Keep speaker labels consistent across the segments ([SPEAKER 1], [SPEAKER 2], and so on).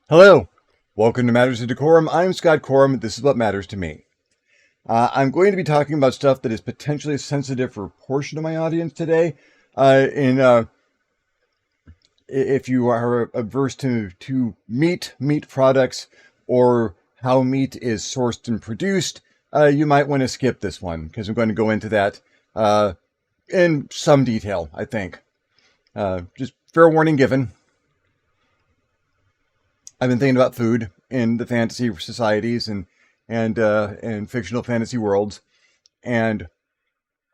[SPEAKER 1] Hello, welcome to Matters of DeCorum. I'm Scott Corum. This is what matters to me. I'm going to be talking about stuff that is potentially sensitive for a portion of my audience today. If you are averse to meat products, or how meat is sourced and produced, you might want to skip this one because I'm going to go into that in some detail, I think. Just fair warning given. I've been thinking about food in the fantasy societies and fictional fantasy worlds, and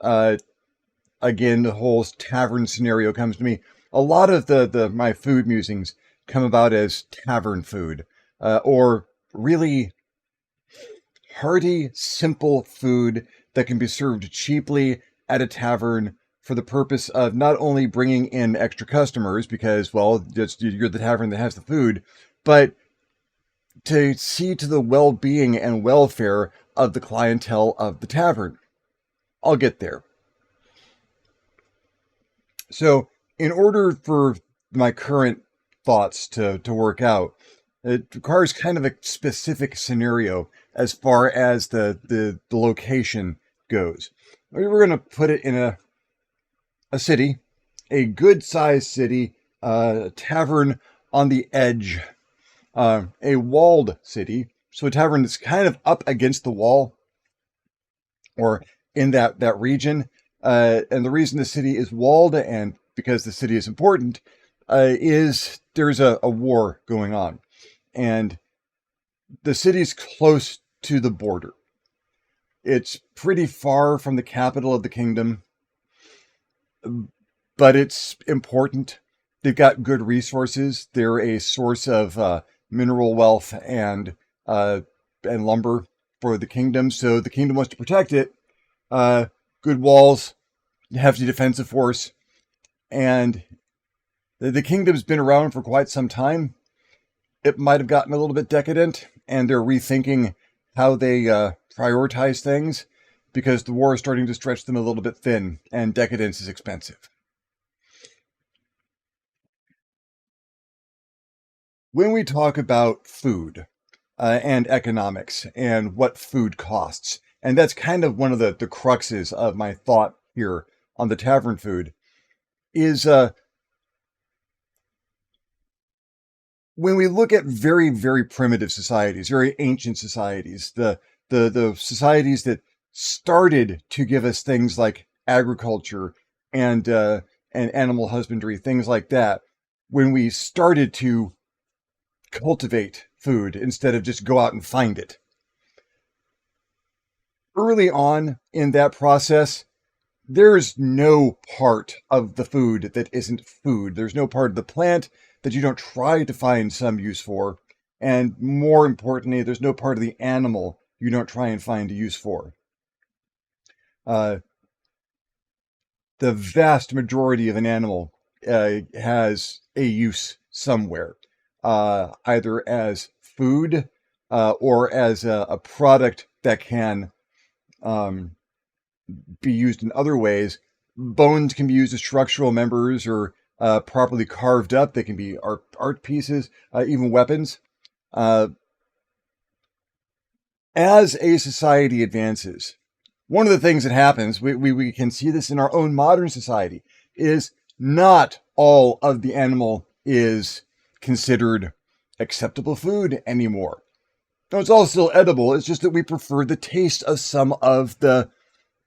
[SPEAKER 1] uh, again, the whole tavern scenario comes to me. A lot of the my food musings come about as tavern food, or really hearty, simple food that can be served cheaply at a tavern for the purpose of not only bringing in extra customers because, well, you're the tavern that has the food, but to see to the well-being and welfare of the clientele of the tavern. I'll get there. So, in order for my current thoughts to work out, it requires kind of a specific scenario as far as the location goes. We're going to put it in a city, a good-sized city, a tavern on the edge, a walled city. So a tavern that's kind of up against the wall or in that region. And the reason the city is walled and because the city is important is there's a war going on. And the city's close to the border. It's pretty far from the capital of the kingdom, but it's important. They've got good resources. They're a source of mineral wealth and lumber for the kingdom. So the kingdom wants to protect it. Good walls, hefty defensive force, and the kingdom's been around for quite some time. It might have gotten a little bit decadent, and they're rethinking how they prioritize things because the war is starting to stretch them a little bit thin, and decadence is expensive. When we talk about food and economics and what food costs, and that's kind of one of the cruxes of my thought here on the tavern food, is when we look at very, very primitive societies, very ancient societies, the societies that started to give us things like agriculture and animal husbandry, things like that, when we started to cultivate food instead of just go out and find it. Early on in that process, there's no part of the food that isn't food. There's no part of the plant that you don't try to find some use for. And more importantly, there's no part of the animal you don't try and find a use for. The vast majority of an animal has a use somewhere, either as food or as a product that can be used in other ways. Bones can be used as structural members or properly carved up. They can be art pieces, even weapons. As a society advances, one of the things that happens, we can see this in our own modern society, is not all of the animal is considered acceptable food anymore. No, it's all still edible. It's just that we prefer the taste of some of the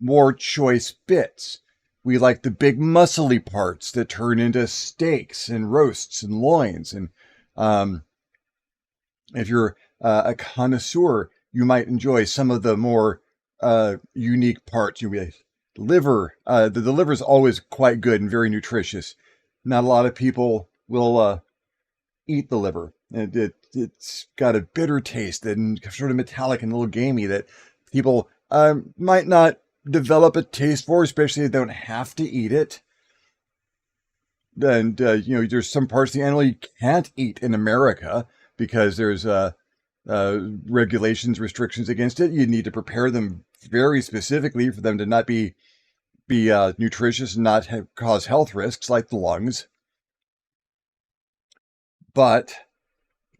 [SPEAKER 1] more choice bits. We like the big muscly parts that turn into steaks and roasts and loins. And if you're a connoisseur, you might enjoy some of the more unique parts. Liver. The liver is always quite good and very nutritious. Not a lot of people will eat the liver. It's got a bitter taste and sort of metallic and a little gamey that people might not develop a taste for, especially if they don't have to eat it. And, there's some parts of the animal you can't eat in America because there's regulations, restrictions against it. You need to prepare them very specifically for them to not be nutritious and not cause health risks like the lungs. But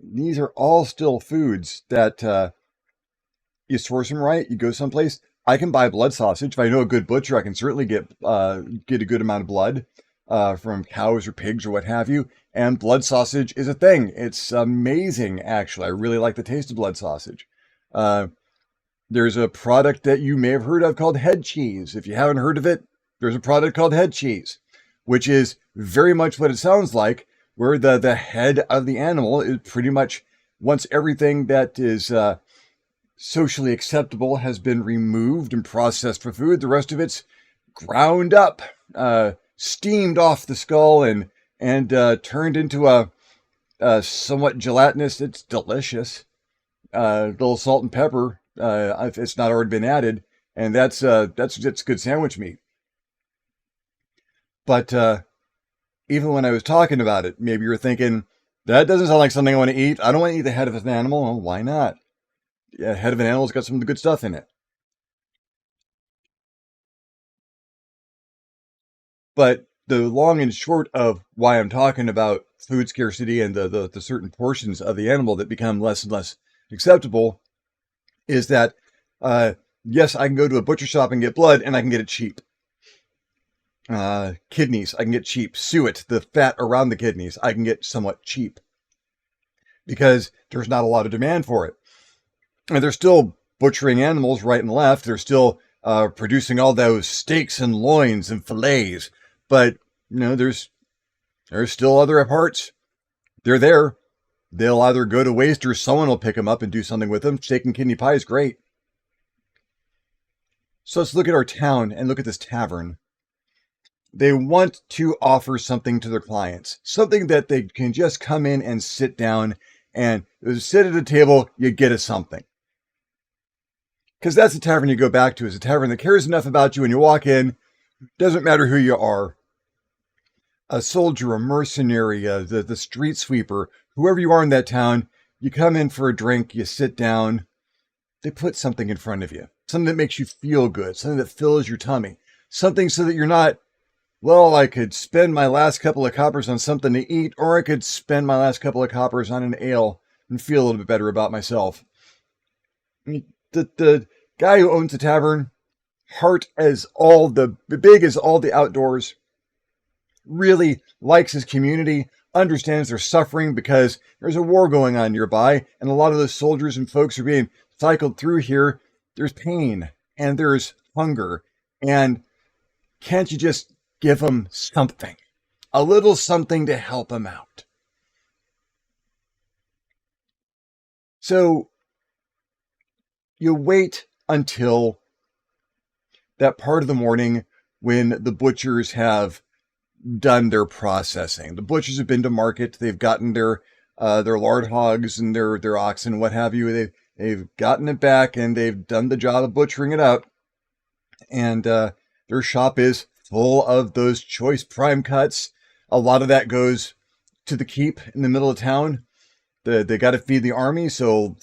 [SPEAKER 1] These are all still foods that you source them right. You go someplace. I can buy blood sausage. If I know a good butcher, I can certainly get a good amount of blood from cows or pigs or what have you. And blood sausage is a thing. It's amazing, actually. I really like the taste of blood sausage. Uh, there's a product that you may have heard of called head cheese. If you haven't heard of it, there's a product called head cheese, which is very much what it sounds like, where the head of the animal is pretty much, once everything that is socially acceptable has been removed and processed for food, the rest of it's ground up, steamed off the skull, and turned into a somewhat gelatinous. It's delicious. A little salt and pepper, if it's not already been added, and that's good sandwich meat. But even when I was talking about it, maybe you're thinking that doesn't sound like something I want to eat. I don't want to eat the head of an animal. Well, why not? Yeah, head of an animal's got some of the good stuff in it. But the long and short of why I'm talking about food scarcity and the certain portions of the animal that become less and less acceptable is that, yes, I can go to a butcher shop and get blood and I can get it cheap. Kidneys, I can get cheap. Suet, the fat around the kidneys, I can get somewhat cheap because there's not a lot of demand for it. And they're still butchering animals right and left. They're still producing all those steaks and loins and fillets. But there's still other parts. They're there. They'll either go to waste or someone will pick them up and do something with them. Steak and kidney pie is great. So let's look at our town and look at this tavern. They want to offer something to their clients, something that they can just come in and sit down and sit at a table. You get a something. Because that's a tavern you go back to, is a tavern that cares enough about you when you walk in. Doesn't matter who you are. A soldier, a mercenary, the street sweeper, whoever you are in that town, you come in for a drink, you sit down, they put something in front of you. Something that makes you feel good, something that fills your tummy. Something so that you're not, well, I could spend my last couple of coppers on something to eat, or I could spend my last couple of coppers on an ale and feel a little bit better about myself. The guy who owns the tavern, heart as all the big as all the outdoors, really likes his community, understands they're suffering because there's a war going on nearby, and a lot of those soldiers and folks are being cycled through here. There's pain and there's hunger, and can't you just give them something, a little something to help them out? So you wait until that part of the morning when the butchers have done their processing. The butchers have been to market. They've gotten their lard hogs and their oxen, what have you. They've gotten it back and they've done the job of butchering it out. And their shop is full of those choice prime cuts. A lot of that goes to the keep in the middle of town. They got to feed the army, so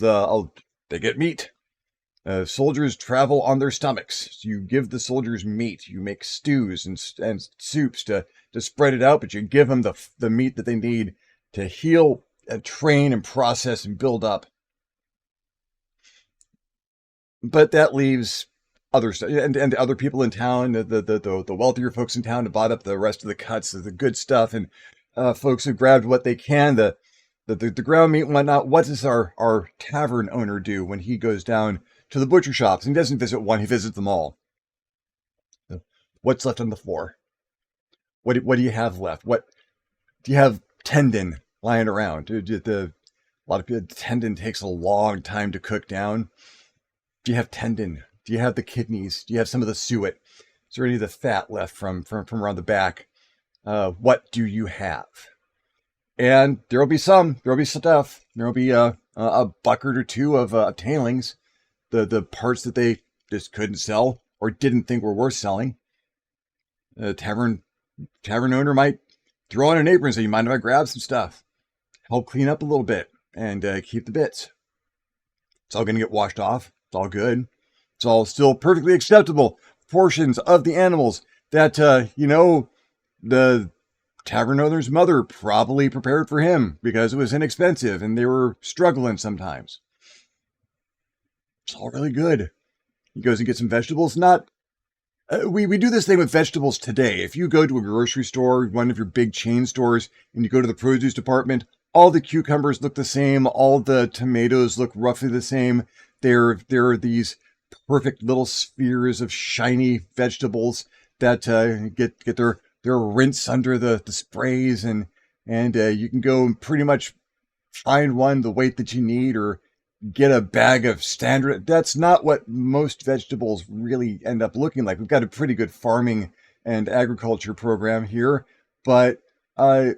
[SPEAKER 1] they get meat. Soldiers travel on their stomachs. You give the soldiers meat. You make stews and soups to spread it out, but you give them the meat that they need to heal and train and process and build up. But that leaves other stuff and other people in town, the wealthier folks in town, have bought up the rest of the cuts of the good stuff, and folks have grabbed what they can, the ground meat and whatnot. What does our tavern owner do when he goes down to the butcher shops? And he doesn't visit one, he visits them all. What's left on the floor? What do you have left? What do you have? Tendon lying around? A lot of people, tendon takes a long time to cook down. Do you have tendon? Do you have the kidneys? Do you have some of the suet? Is there any of the fat left from around the back? What do you have? And there'll be stuff. There'll be a bucket or two of tailings, the parts that they just couldn't sell or didn't think were worth selling. The tavern owner might throw on an apron and say, "You mind if I grab some stuff? Help clean up a little bit and keep the bits." It's all going to get washed off. It's all good. It's all still perfectly acceptable portions of the animals that, the tavern owner's mother probably prepared for him because it was inexpensive and they were struggling sometimes. It's all really good. He goes and gets some vegetables. Not we do this thing with vegetables today. If you go to a grocery store, one of your big chain stores, and you go to the produce department, all the cucumbers look the same. All the tomatoes look roughly the same. They're these perfect little spheres of shiny vegetables that get their rinse under the sprays, and you can go and pretty much find one the weight that you need, or get a bag of standard. That's not what most vegetables really end up looking like. We've got a pretty good farming and agriculture program here, but and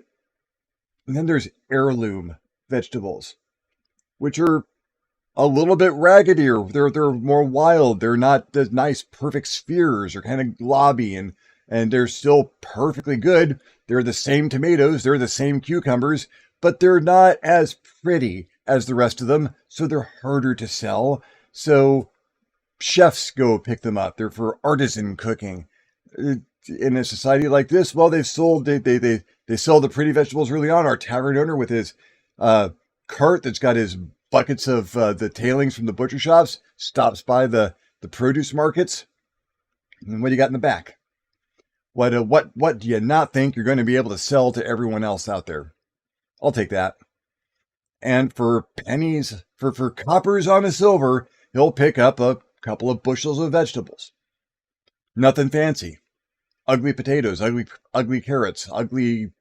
[SPEAKER 1] then there's heirloom vegetables, which are a little bit raggedier. They're more wild. They're not the nice perfect spheres. They're kind of globby, and they're still perfectly good. They're the same tomatoes. They're the same cucumbers, but they're not as pretty as the rest of them, so they're harder to sell. So chefs go pick them up. They're for artisan cooking. In a society like this, well, they sell the pretty vegetables early on. Our tavern owner with his cart that's got his buckets of the tailings from the butcher shops stops by the produce markets. And what do you got in the back? What do you not think you're going to be able to sell to everyone else out there? I'll take that. And for pennies, for coppers on a silver, he'll pick up a couple of bushels of vegetables. Nothing fancy. Ugly potatoes, ugly carrots, ugly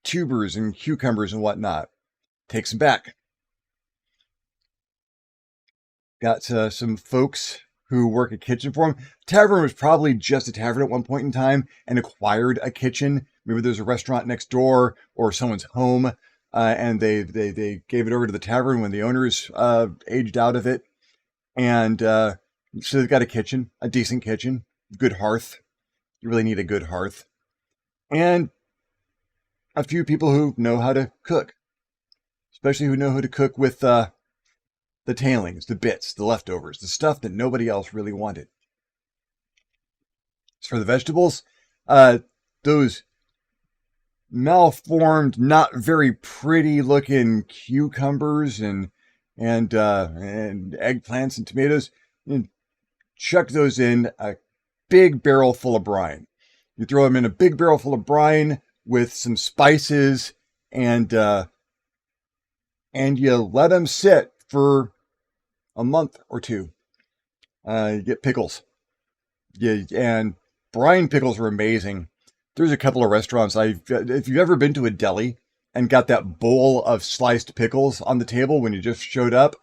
[SPEAKER 1] tubers and cucumbers and whatnot. Takes them back. Got some folks who work a kitchen for him. Tavern was probably just a tavern at one point in time and acquired a kitchen. Maybe there's a restaurant next door or someone's home, and they gave it over to the tavern when the owners aged out of it. And so they've got a kitchen, a decent kitchen, good hearth. You really need a good hearth. And a few people who know how to cook, especially who know how to cook with the tailings, the bits, the leftovers, the stuff that nobody else really wanted. As for the vegetables, those malformed, not very pretty looking cucumbers and eggplants and tomatoes, and chuck those in a big barrel full of brine. You throw them in a big barrel full of brine with some spices, and you let them sit for a month or two. You get pickles. Yeah, and brine pickles are amazing. There's a couple of restaurants. If you've ever been to a deli and got that bowl of sliced pickles on the table when you just showed up,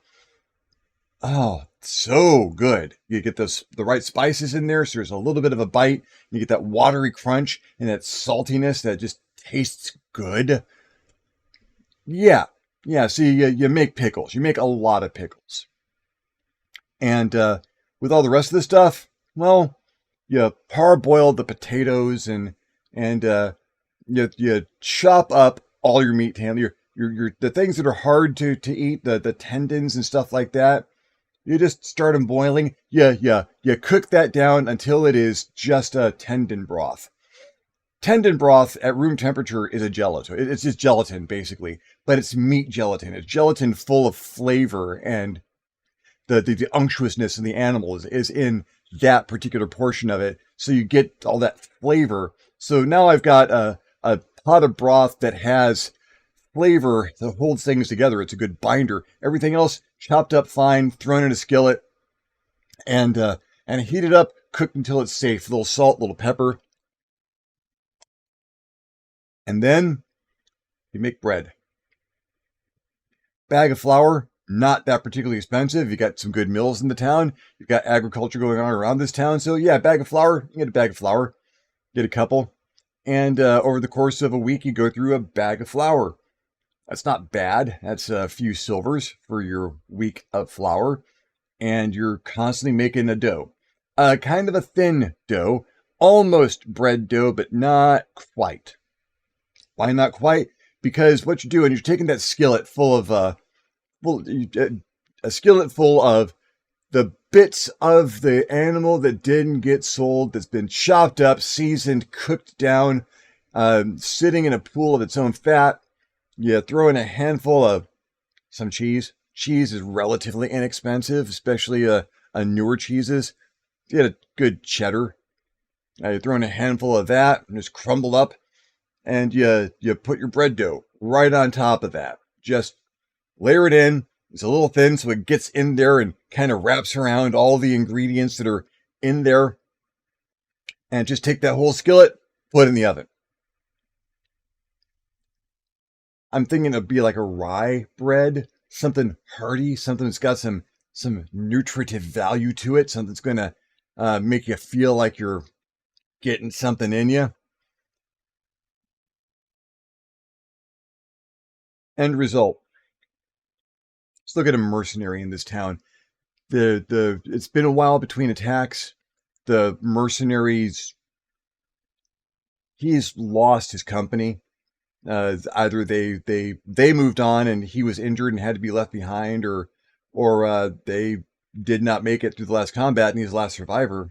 [SPEAKER 1] oh, so good. You get the right spices in there, so there's a little bit of a bite. You get that watery crunch and that saltiness that just tastes good. Yeah. So you make pickles. You make a lot of pickles. And with all the rest of the stuff, well, you parboil the potatoes and you chop up all your meat handle, your the things that are hard to eat, the tendons and stuff like that. You just start them boiling. You cook that down until it is just a tendon broth. Tendon broth at room temperature is a gelatin. It's just gelatin, basically, but it's meat gelatin. It's gelatin full of flavor, and the unctuousness in the animal is in that particular portion of it. So you get all that flavor. So now I've got a pot of broth that has flavor that holds things together. It's a good binder. Everything else chopped up fine, thrown in a skillet, and heated up, cooked until it's safe. A little salt, a little pepper. And then you make bread. Bag of flour, not that particularly expensive. You got some good mills in the town. You've got agriculture going on around this town. So yeah, bag of flour, you get a bag of flour, get a couple. And over the course of a week, you go through a bag of flour. That's not bad. That's a few silvers for your week of flour. And you're constantly making a dough. Kind of a thin dough, almost bread dough, but not quite. Why not quite? Because what you're doing, you're taking that skillet full of, a skillet full of the bits of the animal that didn't get sold, that's been chopped up, seasoned, cooked down, sitting in a pool of its own fat. You throw in a handful of some cheese. Cheese is relatively inexpensive, especially newer cheeses. You get a good cheddar. You throw in a handful of that and just crumbled up, and you put your bread dough right on top of that. Just layer it in. It's a little thin, so it gets in there and kind of wraps around all the ingredients that are in there. And just take that whole skillet, put it in the oven. I'm thinking it'd be like a rye bread, something hearty, something that's got some nutritive value to it, something that's going to make you feel like you're getting something in you. End result. Let's look at a mercenary in this town. It's been a while between attacks. The mercenaries, he's lost his company. Either they moved on and he was injured and had to be left behind, or they did not make it through the last combat and he's the last survivor.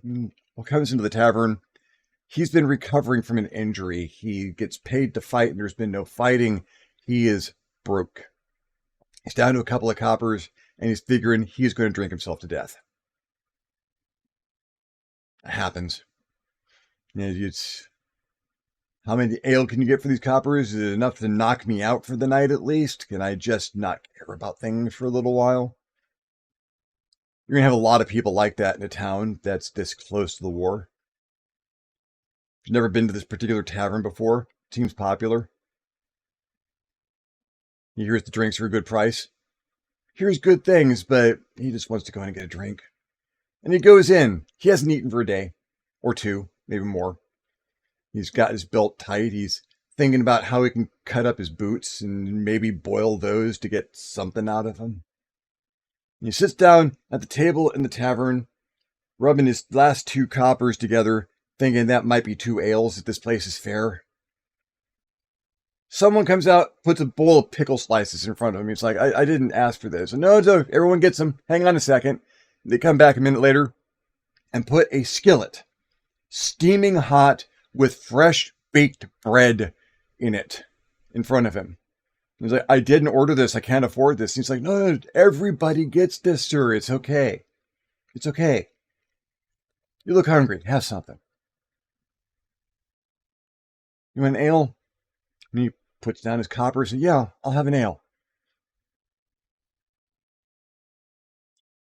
[SPEAKER 1] What comes into the tavern? He's been recovering from an injury. He gets paid to fight and there's been no fighting. He is broke. He's down to a couple of coppers and he's figuring he's going to drink himself to death. It happens. It's how many ale can you get for these coppers? Is it enough to knock me out for the night at least? Can I just not care about things for a little while? You're going to have a lot of people like that in a town that's this close to the war. If you've never been to this particular tavern before, it seems popular. He hears the drinks are a good price. Hears good things, but he just wants to go in and get a drink. And he goes in. He hasn't eaten for a day or two, maybe more. He's got his belt tight. He's thinking about how he can cut up his boots and maybe boil those to get something out of them. And he sits down at the table in the tavern, rubbing his last two coppers together, thinking that might be two ales if this place is fair. Someone comes out, puts a bowl of pickle slices in front of him. He's like, I didn't ask for this. No, everyone gets them. Hang on a second. They come back a minute later and put a skillet, steaming hot, with fresh baked bread in it in front of him. He's like, I didn't order this. I can't afford this. He's like, no, everybody gets this, sir. It's okay. It's okay. You look hungry. Have something. You want an ale? And he puts down his coppers and, yeah, I'll have an ale.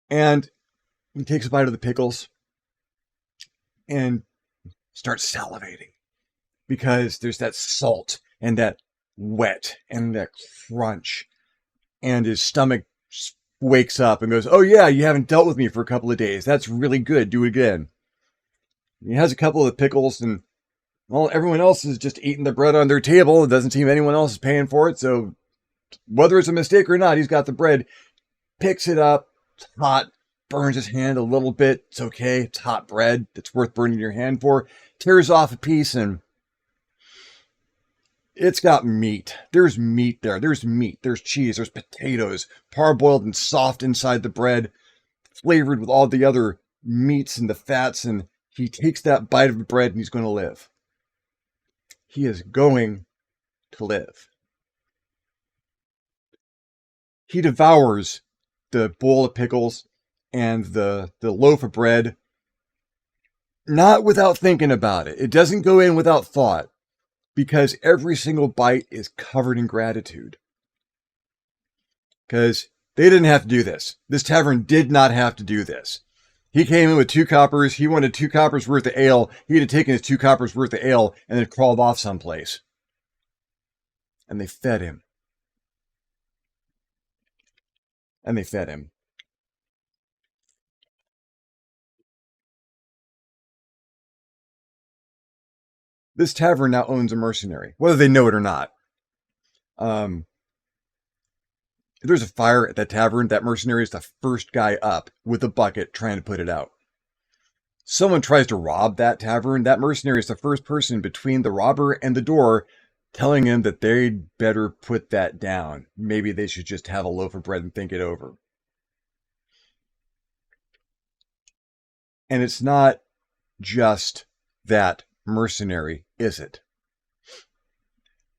[SPEAKER 1] And he takes a bite of the pickles and starts salivating because there's that salt and that wet and that crunch, and his stomach wakes up and goes, oh yeah, you haven't dealt with me for a couple of days. That's really good. Do it again. And he has a couple of the pickles, and well, everyone else is just eating the bread on their table. It doesn't seem anyone else is paying for it. So whether it's a mistake or not, he's got the bread, picks it up, it's hot, burns his hand a little bit. It's okay. It's hot bread. It's worth burning your hand for. Tears off a piece, and it's got meat. There's meat there. There's meat. There's cheese. There's potatoes, parboiled and soft inside the bread, flavored with all the other meats and the fats. And he takes that bite of the bread and he's going to live. He is going to live. He devours the bowl of pickles and the loaf of bread, not without thinking about it. It doesn't go in without thought, because every single bite is covered in gratitude. Because they didn't have to do this. This tavern did not have to do this. He came in with 2 coppers. He wanted 2 coppers worth of ale. He'd have taken his 2 coppers worth of ale and then crawled off someplace. And they fed him. And they fed him. This tavern now owns a mercenary, whether they know it or not. If there's a fire at that tavern, that mercenary is the first guy up with a bucket trying to put it out. Someone tries to rob that tavern, that mercenary is the first person between the robber and the door, telling him that they'd better put that down. Maybe they should just have a loaf of bread and think it over. And it's not just that mercenary, is it?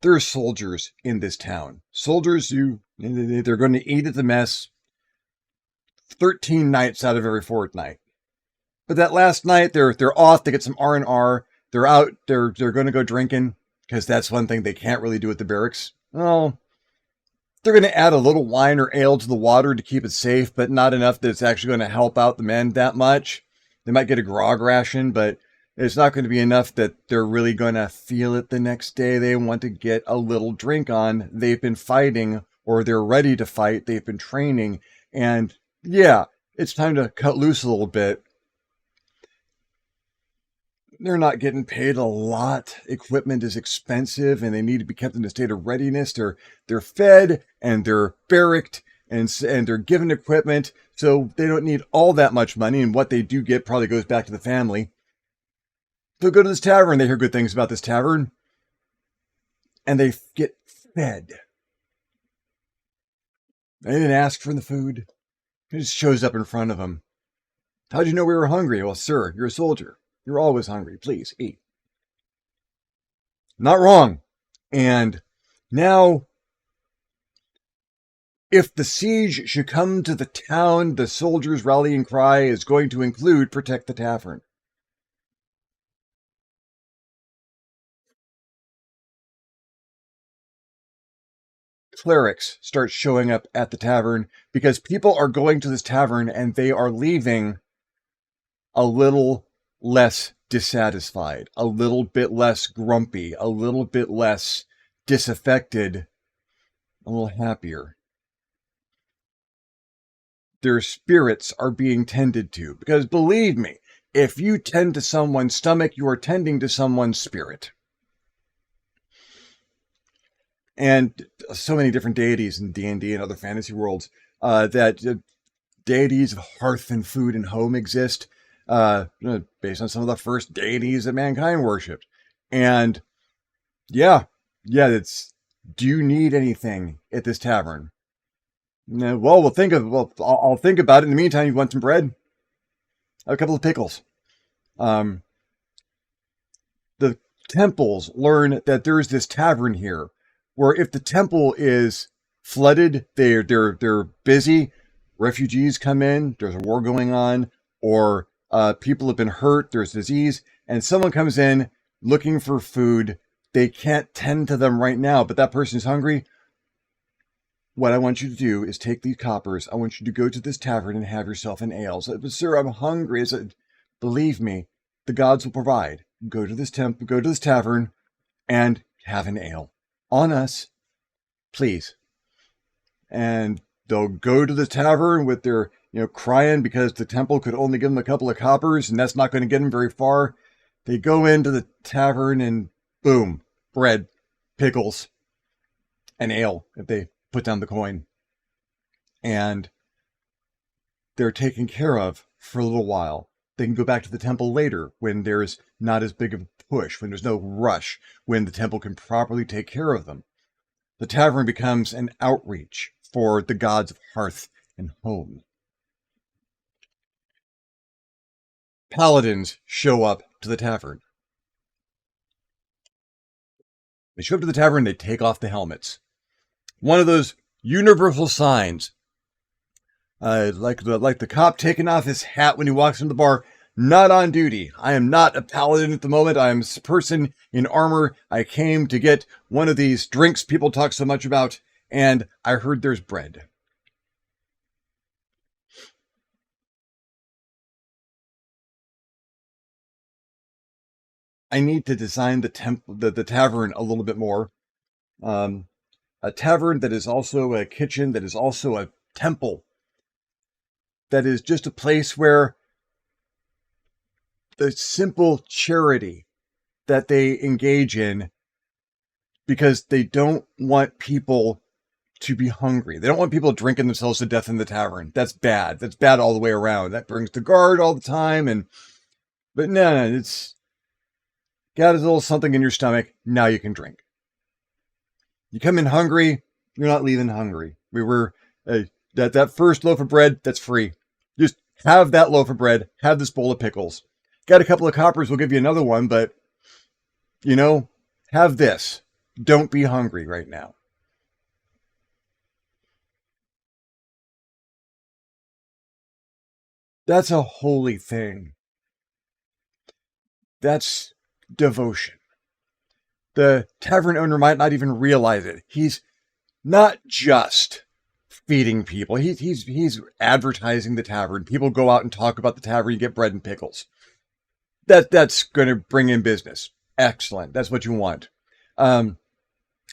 [SPEAKER 1] there are soldiers in this town. Soldiers they're going to eat at the mess 13 nights out of every fortnight. But that last night they're off to get some R&R. They're out, they're going to go drinking because that's one thing they can't really do at the barracks. Well, they're going to add a little wine or ale to the water to keep it safe, but not enough that it's actually going to help out the men that much. They might get a grog ration, but it's not going to be enough that they're really going to feel it the next day. They want to get a little drink on. They've been fighting, or they're ready to fight. They've been training. And yeah, it's time to cut loose a little bit. They're not getting paid a lot. Equipment is expensive, and they need to be kept in a state of readiness. They're fed, and they're barracked, and they're given equipment, so they don't need all that much money, and what they do get probably goes back to the family. They'll go to this tavern. They hear good things about this tavern, and they get fed. They didn't ask for the food. It just shows up in front of them. How'd you know we were hungry? Well, sir, you're a soldier. You're always hungry. Please eat. Not wrong. And now, if the siege should come to the town, the soldiers' rallying cry is going to include protect the tavern. Clerics start showing up at the tavern because people are going to this tavern and they are leaving a little less dissatisfied, a little bit less grumpy, a little bit less disaffected, a little happier. Their spirits are being tended to, because believe me, if you tend to someone's stomach, you are tending to someone's spirit. And so many different deities in D&D and other fantasy worlds that deities of hearth and food and home exist based on some of the first deities that mankind worshipped. And yeah, it's, do you need anything at this tavern? Well, I'll think about it. In the meantime, you want some bread? A couple of pickles. The temples learn that there's this tavern here where if the temple is flooded, they're busy. Refugees come in, there's a war going on, or people have been hurt, there's disease, and someone comes in looking for food. They can't tend to them right now, but that person's hungry. What I want you to do is take these coppers. I want you to go to this tavern and have yourself an ale. So, but sir, I'm hungry. Believe me, the gods will provide. Go to this tavern, and have an ale. On us, please. And they'll go to the tavern with their, crying because the temple could only give them a couple of coppers, and that's not going to get them very far. They go into the tavern and boom, bread, pickles, and ale if they put down the coin. And they're taken care of for a little while. They can go back to the temple later when there's not as big of a push, when there's no rush, when the temple can properly take care of them. The tavern becomes an outreach for the gods of hearth and home. Paladins show up to the tavern. They show up to the tavern, they take off the helmets. One of those universal signs, like the cop taking off his hat when he walks into the bar. Not on duty. I am not a paladin at the moment. I am a person in armor. I came to get one of these drinks people talk so much about, and I heard there's bread. I need to design the tavern a little bit more. A tavern that is also a kitchen, that is also a temple, that is just a place where the simple charity that they engage in, because they don't want people to be hungry. They don't want people drinking themselves to death in the tavern. That's bad. That's bad all the way around. That brings the guard all the time. But no, it's got a little something in your stomach. Now you can drink. You come in hungry, you're not leaving hungry. We were that first loaf of bread, that's free. Just have that loaf of bread, have this bowl of pickles. Got a couple of coppers, we'll give you another one, but have this. don't be hungry right now. That's a holy thing. That's devotion. The tavern owner might not even realize it. He's not just feeding people. He's advertising the tavern. People go out and talk about the tavern. You get bread and pickles. That's going to bring in business. Excellent. That's what you want. Um,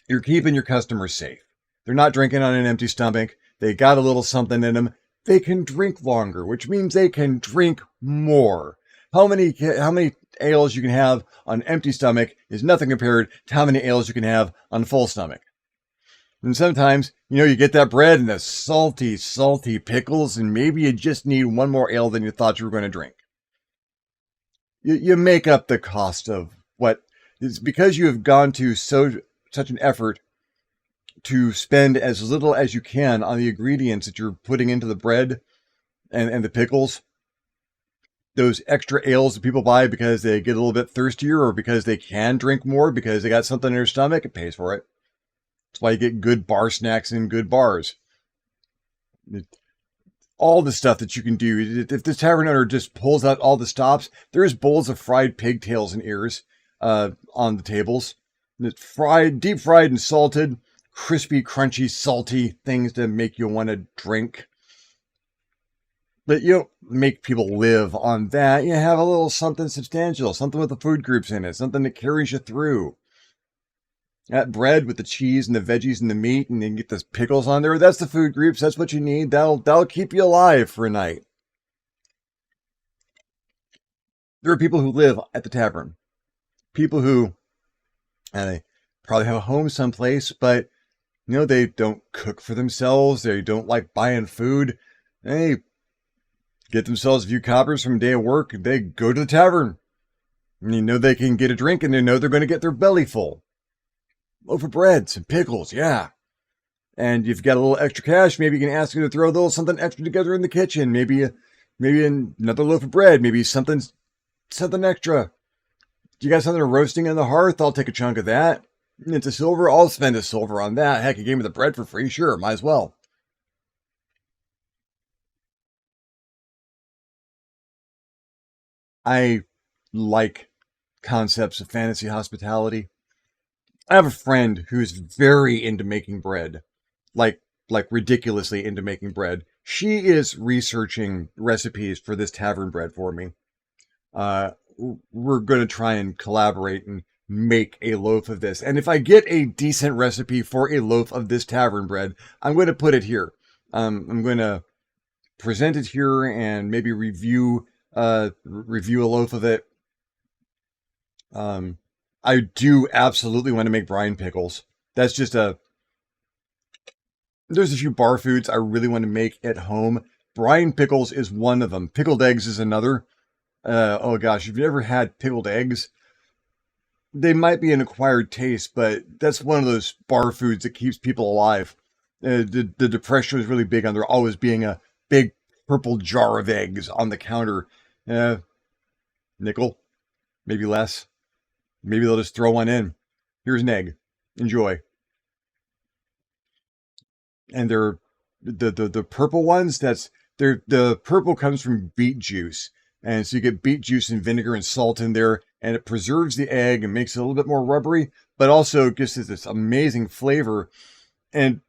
[SPEAKER 1] you're keeping your customers safe. They're not drinking on an empty stomach. They got a little something in them. They can drink longer, which means they can drink more. How many ales you can have on an empty stomach is nothing compared to how many ales you can have on a full stomach. And sometimes, you get that bread and the salty, salty pickles, and maybe you just need one more ale than you thought you were going to drink. You make up the cost of what is because you have gone to such an effort to spend as little as you can on the ingredients that you're putting into the bread and the pickles. Those extra ales that people buy because they get a little bit thirstier or because they can drink more because they got something in their stomach, it pays for it. That's why you get good bar snacks in good bars. All the stuff that you can do. If this tavern owner just pulls out all the stops, there's bowls of fried pigtails and ears on the tables. It's fried, deep fried and salted, crispy, crunchy, salty things to make you want to drink. But you don't make people live on that. You have a little something substantial, something with the food groups in it, something that carries you through. That bread with the cheese and the veggies and the meat, and then get the pickles on there. That's the food groups. That's what you need. That'll keep you alive for a night. There are people who live at the tavern. People who they probably have a home someplace, but they don't cook for themselves. They don't like buying food. They get themselves a few coppers from a day of work. They go to the tavern. And they can get a drink, and they know they're going to get their belly full. Loaf of bread, some pickles, yeah. And you've got a little extra cash, maybe you can ask them to throw a little something extra together in the kitchen. Maybe another loaf of bread, maybe something extra. You got something roasting on the hearth? I'll take a chunk of that. It's a silver. I'll spend a silver on that. Heck, you gave me the bread for free. Sure, might as well. I like concepts of fantasy hospitality. I have a friend who's very into making bread, like like ridiculously into making bread. She is researching recipes for this tavern bread for me. Uh, we're going to try and collaborate and make a loaf of this. And if I get a decent recipe for a loaf of this tavern bread, I'm going to put it here. I'm going to present it here and maybe review a loaf of it. Um, I do absolutely want to make brine pickles. That's just a There's a few bar foods I really want to make at home. Brine pickles is one of them. Pickled eggs is another. Oh gosh, if you've ever had pickled eggs, they might be an acquired taste, but that's one of those bar foods that keeps people alive. The depression was really big on there always being a big purple jar of eggs on the counter. Uh, nickel, maybe less. Maybe they'll just throw one in. Here's an egg. Enjoy. And they're the purple ones. The purple comes from beet juice, and so you get beet juice and vinegar and salt in there, and it preserves the egg and makes it a little bit more rubbery, but also gives it this amazing flavor. And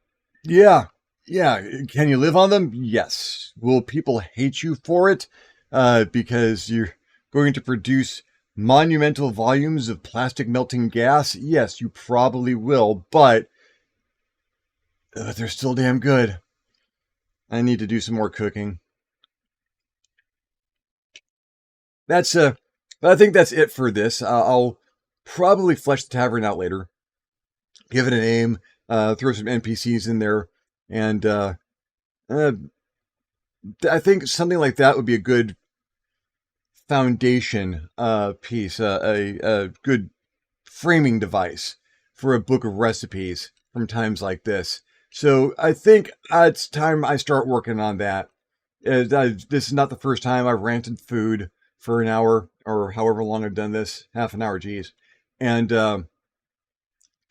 [SPEAKER 1] yeah, yeah, can you live on them? Yes. Will people hate you for it? Because you're going to produce monumental volumes of plastic melting gas? Yes, you probably will, but they're still damn good. I need to do some more cooking. That's I think that's it for this. I'll probably flesh the tavern out later, give it a name, throw some NPCs in there, and uh, I think something like that would be a good foundation piece, a good framing device for a book of recipes from times like this. So I think it's time I start working on that. This is not the first time I've ranted food for an hour or however long I've done this, half an hour, geez. And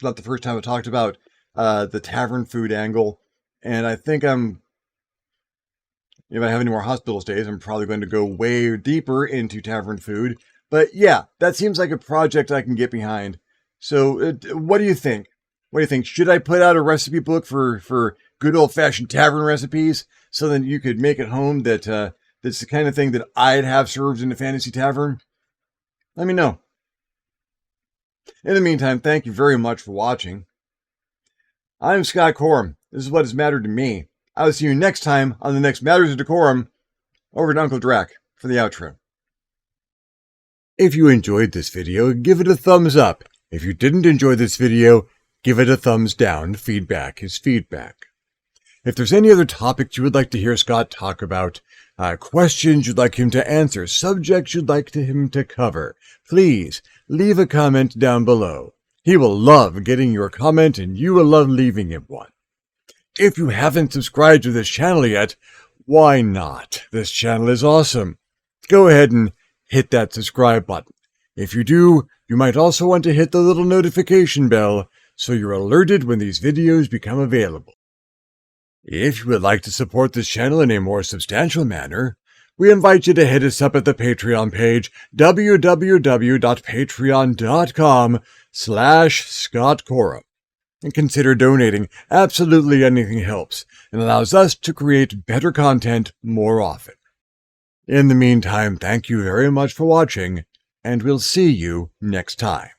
[SPEAKER 1] not the first time I've talked about the tavern food angle, and I think if I have any more hospital stays, I'm probably going to go way deeper into tavern food. But yeah, that seems like a project I can get behind. So, what do you think? What do you think? Should I put out a recipe book for good old fashioned tavern recipes so that you could make at home? That's the kind of thing that I'd have served in a fantasy tavern. Let me know. In the meantime, thank you very much for watching. I'm Scott Corum. This is what has mattered to me. I will see you next time on the next Matters of Decorum. Over to Uncle Drac for the outro. If you enjoyed this video, give it a thumbs up. If you didn't enjoy this video, give it a thumbs down. Feedback is feedback. If there's any other topics you would like to hear Scott talk about, questions you'd like him to answer, subjects you'd like him to cover, please leave a comment down below. He will love getting your comment, and you will love leaving him one. If you haven't subscribed to this channel yet, why not? This channel is awesome. Go ahead and hit that subscribe button. If you do, you might also want to hit the little notification bell so you're alerted when these videos become available. If you would like to support this channel in a more substantial manner, we invite you to hit us up at the Patreon page, www.patreon.com/ScottCorum. And consider donating. Absolutely anything helps and allows us to create better content more often. In the meantime, thank you very much for watching, and we'll see you next time.